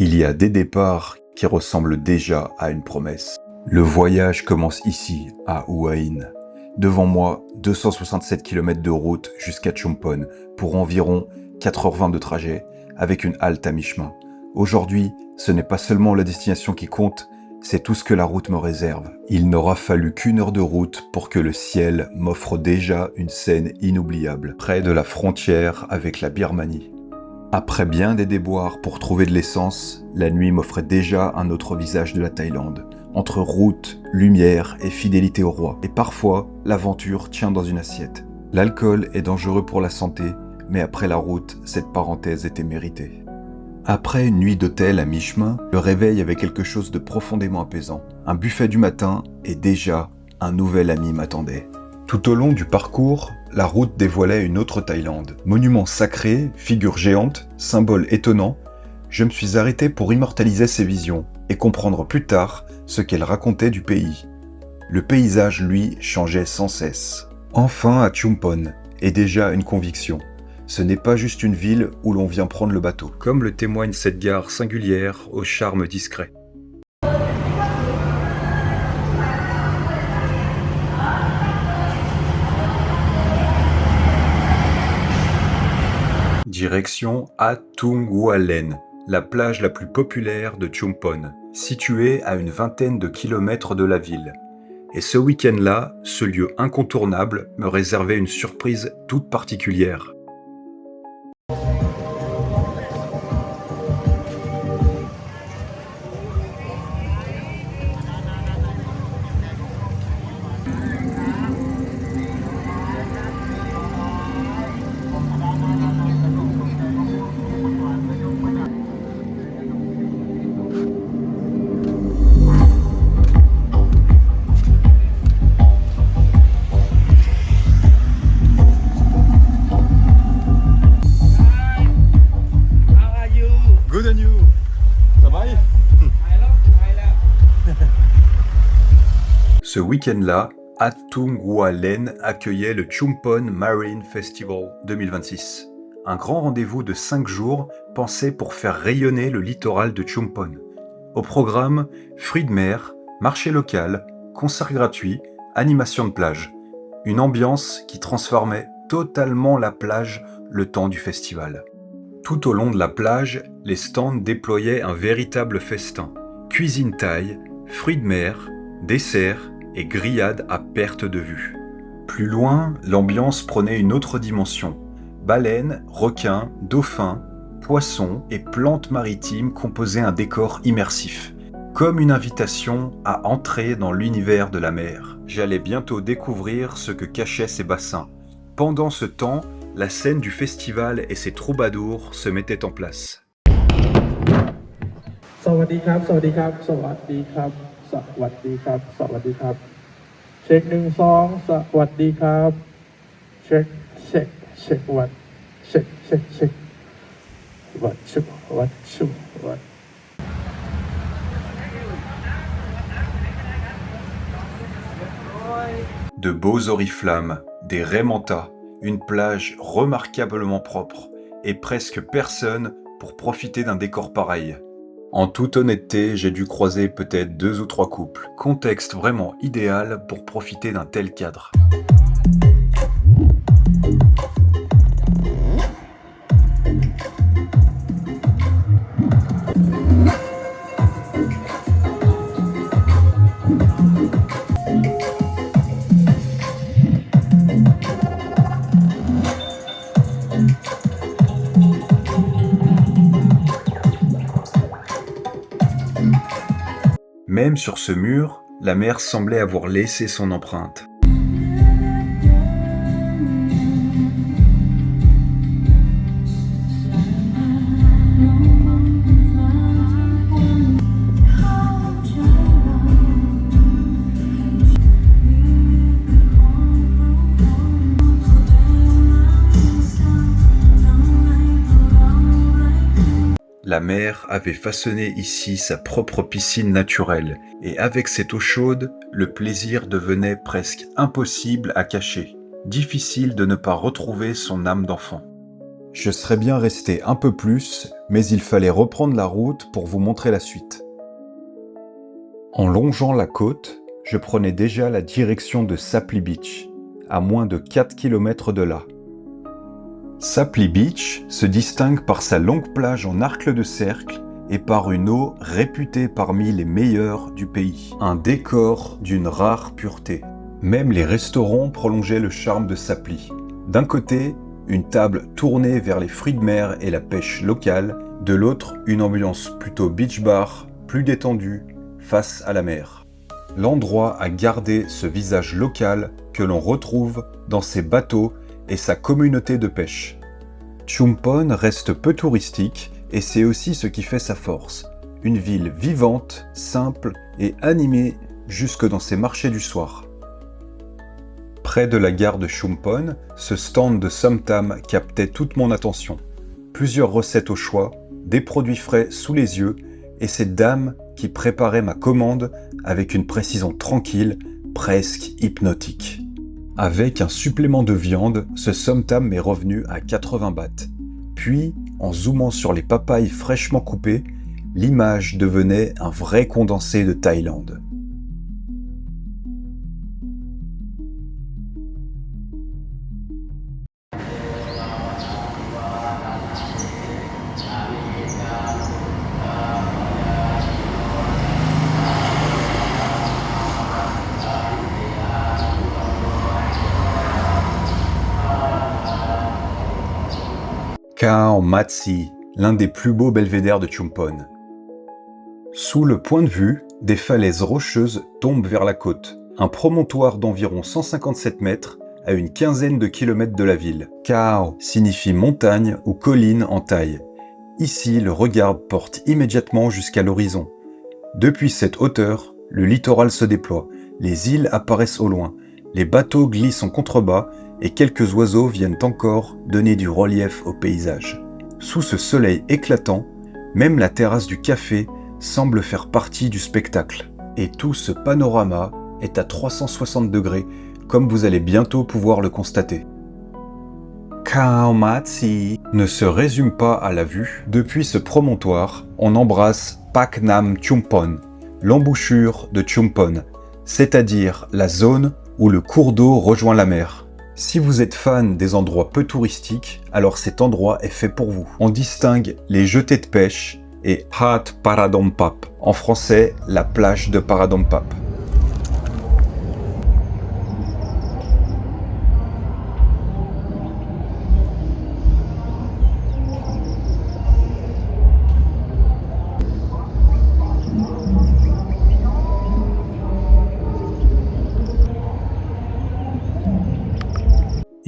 Il y a des départs qui ressemblent déjà à une promesse. Le voyage commence ici, à Hua Hin. Devant moi, 267 km de route jusqu'à Chumphon pour environ 4h20 de trajet, avec une halte à mi-chemin. Aujourd'hui, ce n'est pas seulement la destination qui compte, c'est tout ce que la route me réserve. Il n'aura fallu qu'une heure de route pour que le ciel m'offre déjà une scène inoubliable, près de la frontière avec la Birmanie. Après bien des déboires pour trouver de l'essence, la nuit m'offrait déjà un autre visage de la Thaïlande, entre route, lumière et fidélité au roi. Et parfois, l'aventure tient dans une assiette. L'alcool est dangereux pour la santé, mais après la route, cette parenthèse était méritée. Après une nuit d'hôtel à mi-chemin, le réveil avait quelque chose de profondément apaisant. Un buffet du matin et déjà, un nouvel ami m'attendait. Tout au long du parcours, la route dévoilait une autre Thaïlande. Monument sacré, figure géante, symbole étonnant, je me suis arrêté pour immortaliser ces visions et comprendre plus tard ce qu'elles racontaient du pays. Le paysage, lui, changeait sans cesse. Enfin à Chumphon, et déjà une conviction. Ce n'est pas juste une ville où l'on vient prendre le bateau, comme le témoigne cette gare singulière au charme discret. Direction Atungwalen, la plage la plus populaire de Chumphon, située à une vingtaine de kilomètres de la ville. Et ce week-end-là, ce lieu incontournable me réservait une surprise toute particulière. Good on you. Ça va? Ce week-end-là, Atungwalen accueillait le Chumphon Marine Festival 2026. Un grand rendez-vous de 5 jours pensé pour faire rayonner le littoral de Chumphon. Au programme, fruits de mer, marché local, concerts gratuits, animation de plage. Une ambiance qui transformait totalement la plage le temps du festival. Tout au long de la plage, les stands déployaient un véritable festin. Cuisine thaï, fruits de mer, desserts et grillades à perte de vue. Plus loin, l'ambiance prenait une autre dimension. Baleines, requins, dauphins, poissons et plantes maritimes composaient un décor immersif. Comme une invitation à entrer dans l'univers de la mer. J'allais bientôt découvrir ce que cachaient ces bassins. Pendant ce temps, la scène du festival et ses troubadours se mettaient en place. Sawadee-krab, sawadee-krab, sawadee-krab, sawadee-krab, sawadee-krab. Check 1 2, sawadee-krab. Check, check, check what, check, check, check. What, check, what, check, what. De beaux oriflammes, des raimentas, une plage remarquablement propre et presque personne pour profiter d'un décor pareil. En toute honnêteté, j'ai dû croiser peut-être 2 ou 3 couples. Contexte vraiment idéal pour profiter d'un tel cadre. Même sur ce mur, la mer semblait avoir laissé son empreinte. La mer avait façonné ici sa propre piscine naturelle, et avec cette eau chaude, le plaisir devenait presque impossible à cacher. Difficile de ne pas retrouver son âme d'enfant. Je serais bien resté un peu plus, mais il fallait reprendre la route pour vous montrer la suite. En longeant la côte, je prenais déjà la direction de Sapli Beach, à moins de 4 km de là. Sapli Beach se distingue par sa longue plage en arc de cercle et par une eau réputée parmi les meilleures du pays. Un décor d'une rare pureté. Même les restaurants prolongeaient le charme de Sapli. D'un côté, une table tournée vers les fruits de mer et la pêche locale, de l'autre, une ambiance plutôt beach bar, plus détendue, face à la mer. L'endroit a gardé ce visage local que l'on retrouve dans ses bateaux et sa communauté de pêche. Chumpon reste peu touristique et c'est aussi ce qui fait sa force. Une ville vivante, simple et animée jusque dans ses marchés du soir. Près de la gare de Chumpon, ce stand de Somtam captait toute mon attention. Plusieurs recettes au choix, des produits frais sous les yeux et cette dame qui préparait ma commande avec une précision tranquille, presque hypnotique. Avec un supplément de viande, ce Somtam m'est revenu à 80 bahts. Puis, en zoomant sur les papayes fraîchement coupées, l'image devenait un vrai condensé de Thaïlande. Khao Mat Si, l'un des plus beaux belvédères de Chumpon. Sous le point de vue, des falaises rocheuses tombent vers la côte, un promontoire d'environ 157 mètres à une quinzaine de kilomètres de la ville. Khao signifie montagne ou colline en thaï. Ici, le regard porte immédiatement jusqu'à l'horizon. Depuis cette hauteur, le littoral se déploie, les îles apparaissent au loin, les bateaux glissent en contrebas et quelques oiseaux viennent encore donner du relief au paysage. Sous ce soleil éclatant, même la terrasse du café semble faire partie du spectacle. Et tout ce panorama est à 360 degrés, comme vous allez bientôt pouvoir le constater. Khao Mat Si ne se résume pas à la vue. Depuis ce promontoire, on embrasse Pak Nam Chumpon, l'embouchure de Chumpon, c'est-à-dire la zone où le cours d'eau rejoint la mer. Si vous êtes fan des endroits peu touristiques, alors cet endroit est fait pour vous. On distingue les jetées de pêche et Hat Paradompap, en français la plage de Paradompap.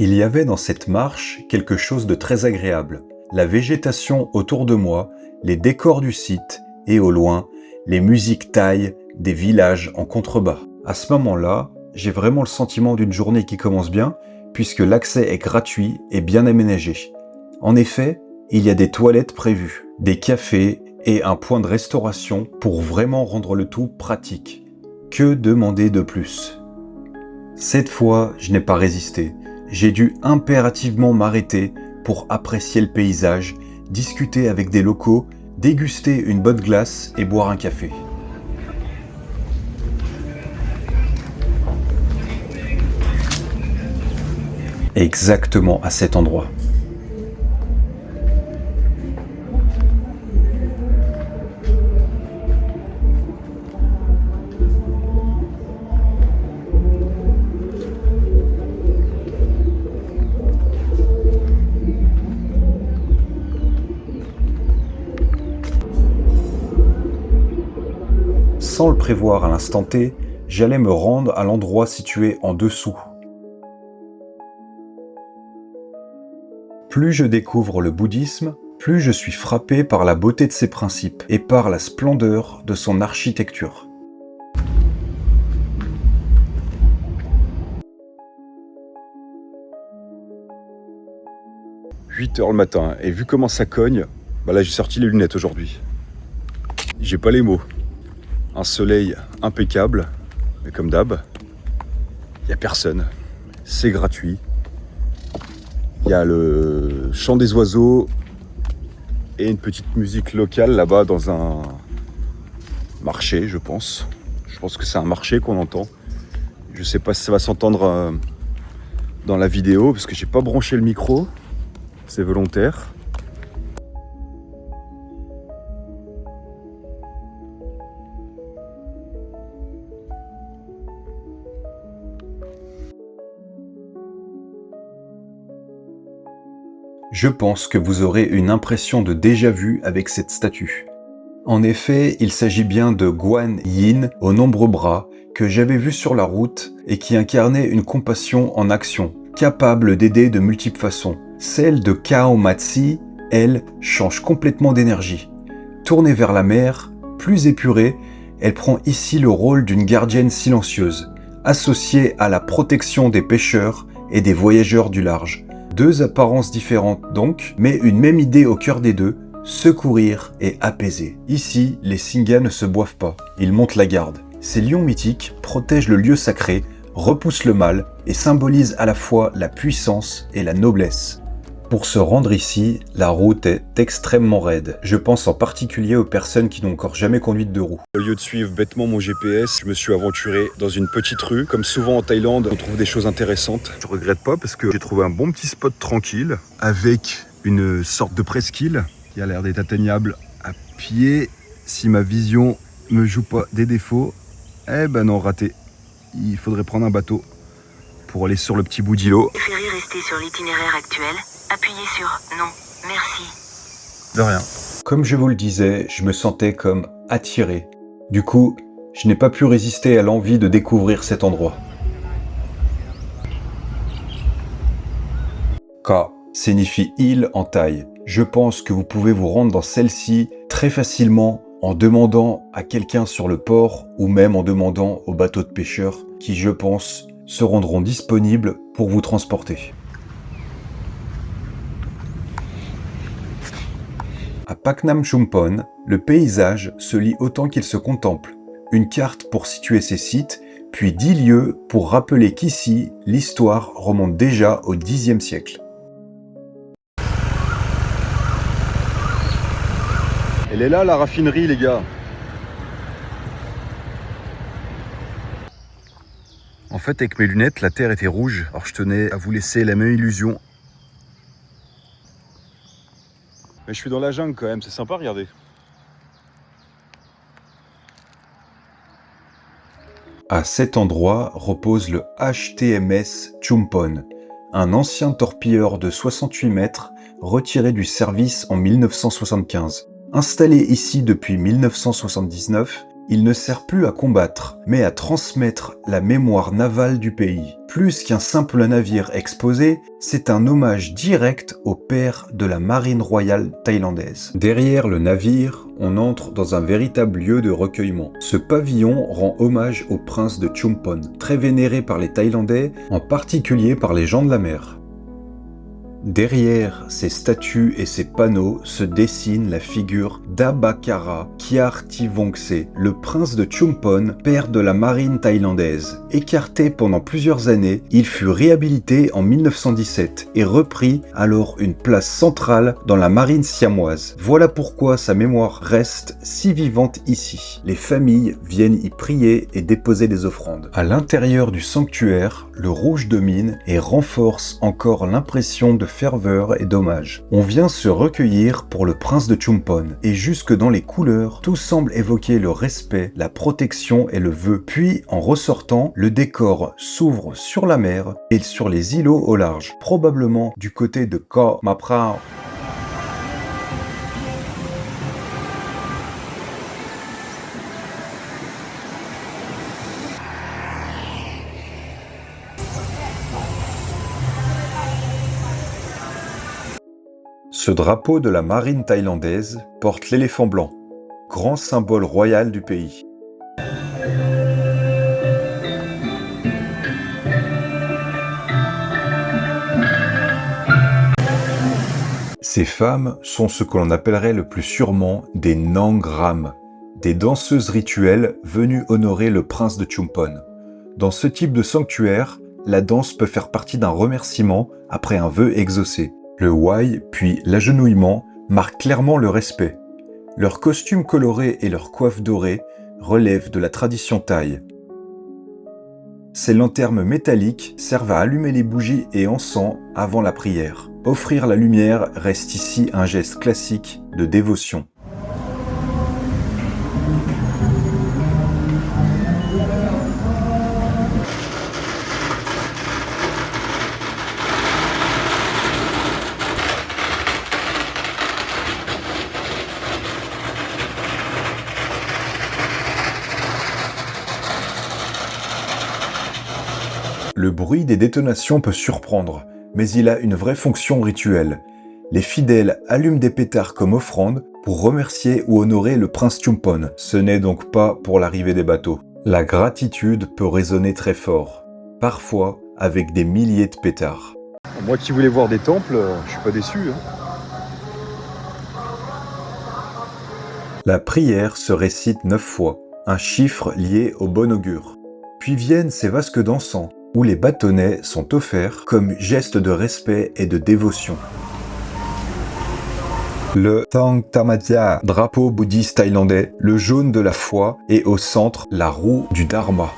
Il y avait dans cette marche quelque chose de très agréable. La végétation autour de moi, les décors du site et au loin, les musiques thaï des villages en contrebas. À ce moment-là, j'ai vraiment le sentiment d'une journée qui commence bien puisque l'accès est gratuit et bien aménagé. En effet, il y a des toilettes prévues, des cafés et un point de restauration pour vraiment rendre le tout pratique. Que demander de plus ? Cette fois, je n'ai pas résisté. J'ai dû impérativement m'arrêter pour apprécier le paysage, discuter avec des locaux, déguster une bonne glace et boire un café. Exactement à cet endroit. Sans le prévoir à l'instant T, j'allais me rendre à l'endroit situé en dessous. Plus je découvre le bouddhisme, plus je suis frappé par la beauté de ses principes et par la splendeur de son architecture. « 8h le matin, et vu comment ça cogne, là j'ai sorti les lunettes aujourd'hui. J'ai pas les mots. Un soleil impeccable, mais comme d'hab, il n'y a personne, c'est gratuit, il Il y a le chant des oiseaux et une petite musique locale là-bas dans un marché, je pense. Je pense que c'est un marché qu'on entend. Je sais pas si ça va s'entendre dans la vidéo parce que j'ai pas branché le micro. C'est volontaire. Je pense que vous aurez une impression de déjà-vu avec cette statue. En effet, il s'agit bien de Guan Yin aux nombreux bras que j'avais vu sur la route et qui incarnait une compassion en action, capable d'aider de multiples façons. Celle de Cao Matsi, elle, change complètement d'énergie. Tournée vers la mer, plus épurée, elle prend ici le rôle d'une gardienne silencieuse, associée à la protection des pêcheurs et des voyageurs du large. Deux apparences différentes donc, mais une même idée au cœur des deux, secourir et apaiser. Ici, les Singa ne se boivent pas, ils montent la garde. Ces lions mythiques protègent le lieu sacré, repoussent le mal et symbolisent à la fois la puissance et la noblesse. Pour se rendre ici, la route est extrêmement raide. Je pense en particulier aux personnes qui n'ont encore jamais conduit de deux roues. Au lieu de suivre bêtement mon GPS, je me suis aventuré dans une petite rue. Comme souvent en Thaïlande, on trouve des choses intéressantes. Je regrette pas parce que j'ai trouvé un bon petit spot tranquille avec une sorte de presqu'île qui a l'air d'être atteignable à pied. Si ma vision me joue pas des défauts, eh ben non, raté. Il faudrait prendre un bateau pour aller sur le petit bout d'îlot. Préférez rester sur l'itinéraire actuel. Appuyez sur non, merci. De rien. Comme je vous le disais, je me sentais comme attiré. Du coup, je n'ai pas pu résister à l'envie de découvrir cet endroit. Ka signifie île en thaï. Je pense que vous pouvez vous rendre dans celle-ci très facilement en demandant à quelqu'un sur le port ou même en demandant aux bateaux de pêcheurs qui, je pense, se rendront disponibles pour vous transporter. À Paknam Chumpon, le paysage se lit autant qu'il se contemple. Une carte pour situer ces sites, puis 10 lieux pour rappeler qu'ici, l'histoire remonte déjà au Xe siècle. Elle est là, la raffinerie, les gars. En fait, avec mes lunettes, la terre était rouge, alors je tenais à vous laisser la même illusion. Mais je suis dans la jungle quand même, c'est sympa, regardez. À cet endroit repose le HTMS Chumpon, un ancien torpilleur de 68 mètres retiré du service en 1975. Installé ici depuis 1979, il ne sert plus à combattre, mais à transmettre la mémoire navale du pays. Plus qu'un simple navire exposé, c'est un hommage direct au père de la marine royale thaïlandaise. Derrière le navire, on entre dans un véritable lieu de recueillement. Ce pavillon rend hommage au prince de Chumpon, très vénéré par les Thaïlandais, en particulier par les gens de la mer. Derrière ces statues et ces panneaux se dessine la figure d'Abakara Kyartivongse, le prince de Chumpon, père de la marine thaïlandaise. Écarté pendant plusieurs années, il fut réhabilité en 1917 et reprit alors une place centrale dans la marine siamoise. Voilà pourquoi sa mémoire reste si vivante ici. Les familles viennent y prier et déposer des offrandes. À l'intérieur du sanctuaire, le rouge domine et renforce encore l'impression de ferveur et d'hommage. On vient se recueillir pour le prince de Chumpon, et jusque dans les couleurs, tout semble évoquer le respect, la protection et le vœu. Puis, en ressortant, le décor s'ouvre sur la mer et sur les îlots au large, probablement du côté de Koh Maprao. Ce drapeau de la marine thaïlandaise porte l'éléphant blanc, grand symbole royal du pays. Ces femmes sont ce que l'on appellerait le plus sûrement des Nangram, des danseuses rituelles venues honorer le prince de Chumpon. Dans ce type de sanctuaire, la danse peut faire partie d'un remerciement après un vœu exaucé. Le wai, puis l'agenouillement, marquent clairement le respect. Leurs costumes colorés et leurs coiffes dorées relèvent de la tradition thaï. Ces lanternes métalliques servent à allumer les bougies et encens avant la prière. Offrir la lumière reste ici un geste classique de dévotion. Le bruit des détonations peut surprendre, mais il a une vraie fonction rituelle. Les fidèles allument des pétards comme offrande pour remercier ou honorer le prince Chumpon. Ce n'est donc pas pour l'arrivée des bateaux. La gratitude peut résonner très fort, parfois avec des milliers de pétards. Moi qui voulais voir des temples, je suis pas déçu. La prière se récite 9 fois, un chiffre lié au bon augure. Puis viennent ces vasques d'encens, où les bâtonnets sont offerts comme geste de respect et de dévotion. Le Thang Tamatya, drapeau bouddhiste thaïlandais, le jaune de la foi, et au centre, la roue du Dharma.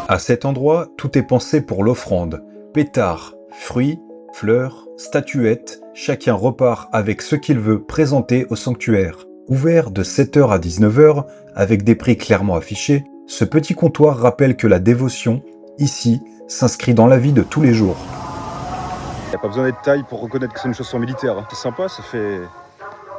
À cet endroit, tout est pensé pour l'offrande. Pétards, fruits, fleurs, statuettes, chacun repart avec ce qu'il veut présenter au sanctuaire. Ouvert de 7h à 19h, avec des prix clairement affichés, ce petit comptoir rappelle que la dévotion, ici, s'inscrit dans la vie de tous les jours. Il n'y a pas besoin d'être thaï pour reconnaître que c'est une chanson militaire. C'est sympa, ça fait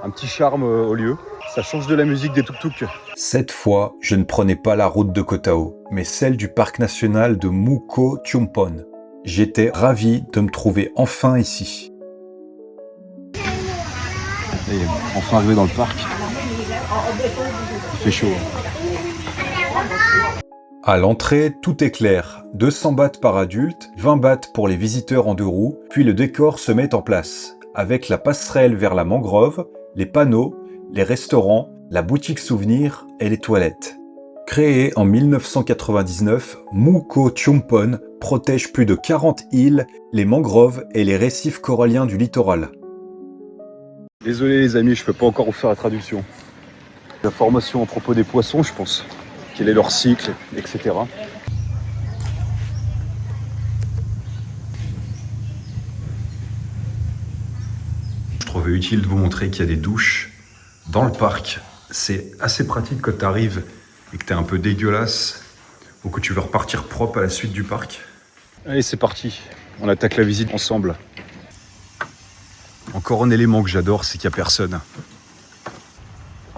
un petit charme au lieu. Ça change de la musique des tuk-tuk. Cette fois, je ne prenais pas la route de Koh Tao, mais celle du parc national de Mukho Chumpon. J'étais ravi de me trouver enfin ici. Et enfin arrivé dans le parc. Il fait chaud. À l'entrée, tout est clair. 200 bahts par adulte, 20 bahts pour les visiteurs en 2 roues, puis le décor se met en place, avec la passerelle vers la mangrove, les panneaux, les restaurants, la boutique souvenir et les toilettes. Créé en 1999, Mukho Chumpon protège plus de 40 îles, les mangroves et les récifs coralliens du littoral. Désolé les amis, je peux pas encore vous faire la traduction. La formation à propos des poissons, je pense. Quel est leur cycle, etc. Je trouvais utile de vous montrer qu'il y a des douches dans le parc. C'est assez pratique quand tu arrives et que tu es un peu dégueulasse ou que tu veux repartir propre à la suite du parc. Allez, c'est parti. On attaque la visite ensemble. Encore un élément que j'adore, c'est qu'il n'y a personne.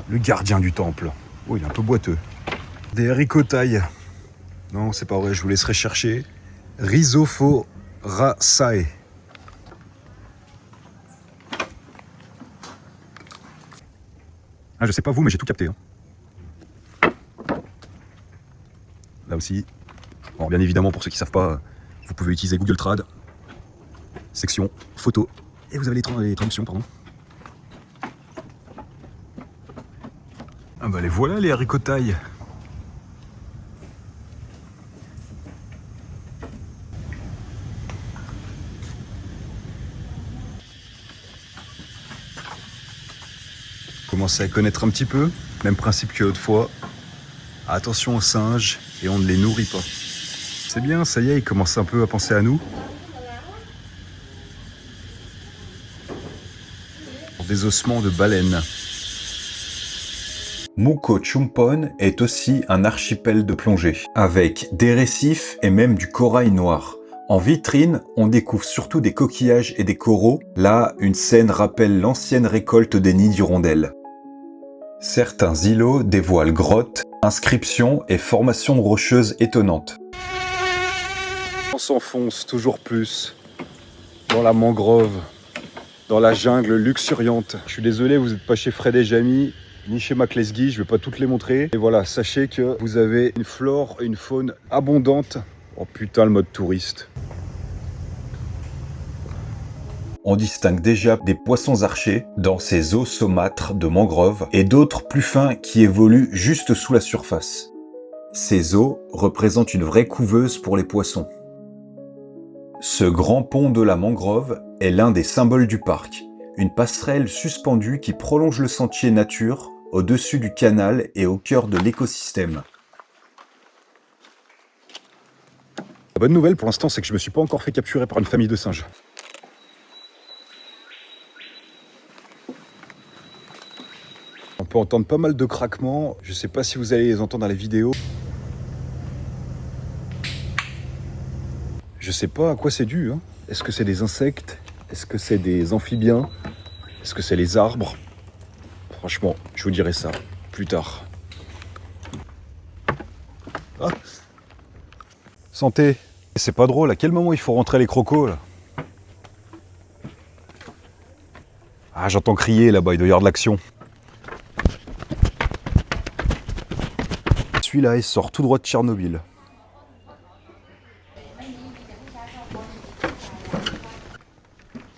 Le gardien du temple. Oh, il est un peu boiteux. Des haricots thaï. Non, c'est pas vrai, je vous laisserai chercher. Rhizophoracea. Ah, je sais pas vous, mais j'ai tout capté. Là aussi. Bon, bien évidemment, pour ceux qui savent pas, vous pouvez utiliser Google Trad. Section photo. Et vous avez les traductions, pardon. Ah bah les voilà les haricots thaï. Commencez à connaître un petit peu, même principe que l'autre fois. Attention aux singes et on ne les nourrit pas. C'est bien, ça y est, ils commencent un peu à penser à nous. Des ossements de baleines. Mukho Chumpon est aussi un archipel de plongée, avec des récifs et même du corail noir. En vitrine, on découvre surtout des coquillages et des coraux. Là, une scène rappelle l'ancienne récolte des nids d'hirondelles. Certains îlots dévoilent grottes, inscriptions et formations rocheuses étonnantes. On s'enfonce toujours plus dans la mangrove, dans la jungle luxuriante. Je suis désolé, vous n'êtes pas chez Fred et Jamy, ni chez Maclesguy, je ne vais pas toutes les montrer. Et voilà, sachez que vous avez une flore et une faune abondante. Oh putain, le mode touriste. On distingue déjà des poissons archers dans ces eaux saumâtres de mangrove et d'autres plus fins qui évoluent juste sous la surface. Ces eaux représentent une vraie couveuse pour les poissons. Ce grand pont de la mangrove est l'un des symboles du parc, une passerelle suspendue qui prolonge le sentier nature au-dessus du canal et au cœur de l'écosystème. La bonne nouvelle pour l'instant, c'est que je me suis pas encore fait capturer par une famille de singes. On peut entendre pas mal de craquements, je sais pas si vous allez les entendre dans les vidéos. Je sais pas à quoi c'est dû, hein. Est-ce que c'est des insectes? Est-ce que c'est des amphibiens? Est-ce que c'est les arbres? Franchement, je vous dirai ça plus tard. Ah. Santé. C'est pas drôle, à quel moment il faut rentrer les crocos là? Ah, j'entends crier là-bas, il doit y avoir de l'action. Celui-là, il sort tout droit de Tchernobyl.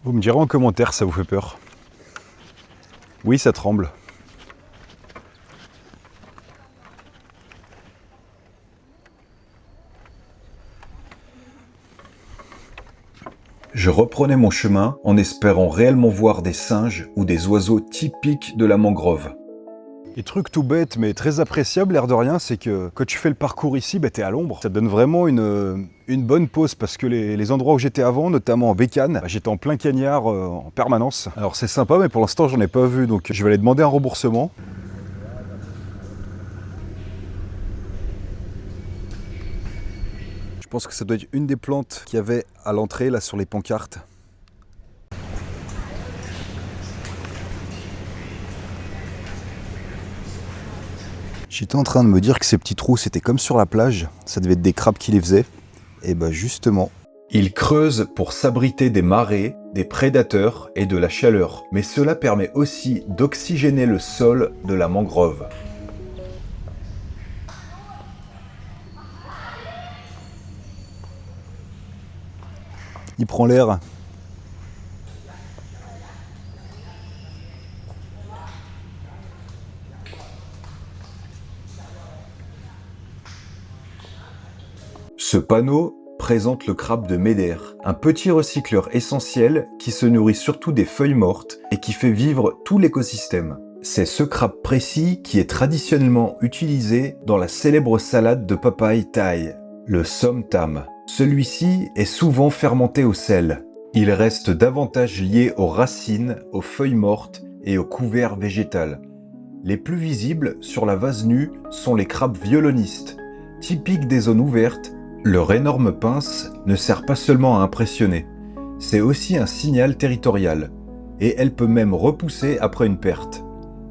Vous me direz en commentaire si ça vous fait peur. Oui, ça tremble. Je reprenais mon chemin en espérant réellement voir des singes ou des oiseaux typiques de la mangrove. Et truc tout bête mais très appréciable, l'air de rien, c'est que quand tu fais le parcours ici, t'es à l'ombre. Ça te donne vraiment une bonne pause parce que les endroits où j'étais avant, notamment en bécane, j'étais en plein cagnard en permanence. Alors c'est sympa mais pour l'instant j'en ai pas vu, donc je vais aller demander un remboursement. Je pense que ça doit être une des plantes qu'il y avait à l'entrée là sur les pancartes. J'étais en train de me dire que ces petits trous, c'était comme sur la plage. Ça devait être des crabes qui les faisaient. Et bah justement. Ils creusent pour s'abriter des marées, des prédateurs et de la chaleur. Mais cela permet aussi d'oxygéner le sol de la mangrove. Il prend l'air. Ce panneau présente le crabe de Meder, un petit recycleur essentiel qui se nourrit surtout des feuilles mortes et qui fait vivre tout l'écosystème. C'est ce crabe précis qui est traditionnellement utilisé dans la célèbre salade de papaye thaï, le som tam. Celui-ci est souvent fermenté au sel. Il reste davantage lié aux racines, aux feuilles mortes et au couvert végétal. Les plus visibles sur la vase nue sont les crabes violonistes, typiques des zones ouvertes. Leur énorme pince ne sert pas seulement à impressionner, c'est aussi un signal territorial, et elle peut même repousser après une perte.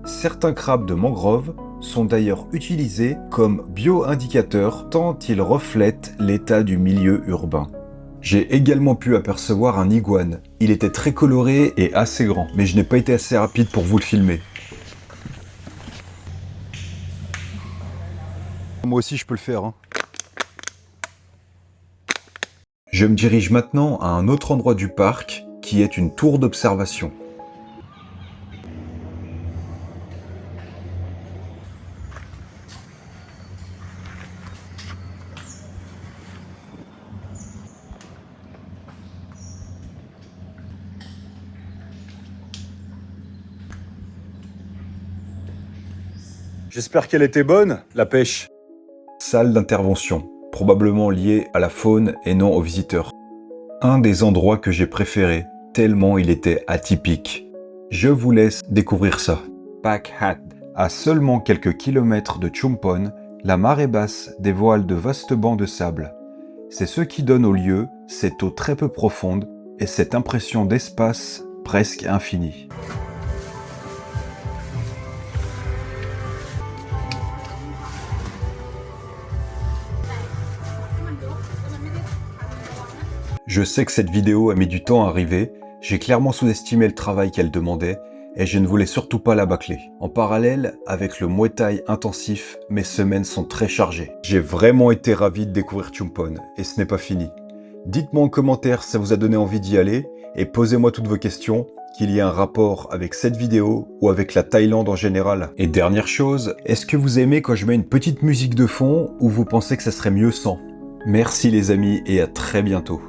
Certains crabes de mangrove sont d'ailleurs utilisés comme bio-indicateurs tant ils reflètent l'état du milieu urbain. J'ai également pu apercevoir un iguane. Il était très coloré et assez grand, mais je n'ai pas été assez rapide pour vous le filmer. Moi aussi je peux le faire, hein. Je me dirige maintenant à un autre endroit du parc qui est une tour d'observation. J'espère qu'elle était bonne, la pêche. Salle d'intervention, probablement liée à la faune et non aux visiteurs. Un des endroits que j'ai préféré, tellement il était atypique. Je vous laisse découvrir ça. Pak Hat. À seulement quelques kilomètres de Chumpon, la marée basse dévoile de vastes bancs de sable. C'est ce qui donne au lieu cette eau très peu profonde et cette impression d'espace presque infini. Je sais que cette vidéo a mis du temps à arriver, j'ai clairement sous-estimé le travail qu'elle demandait et je ne voulais surtout pas la bâcler. En parallèle, avec le Muay Thai intensif, mes semaines sont très chargées. J'ai vraiment été ravi de découvrir Chumpon et ce n'est pas fini. Dites-moi en commentaire si ça vous a donné envie d'y aller et posez-moi toutes vos questions qu'il y ait un rapport avec cette vidéo ou avec la Thaïlande en général? Et dernière chose, est-ce que vous aimez quand je mets une petite musique de fond ou vous pensez que ça serait mieux sans? Merci les amis et à très bientôt.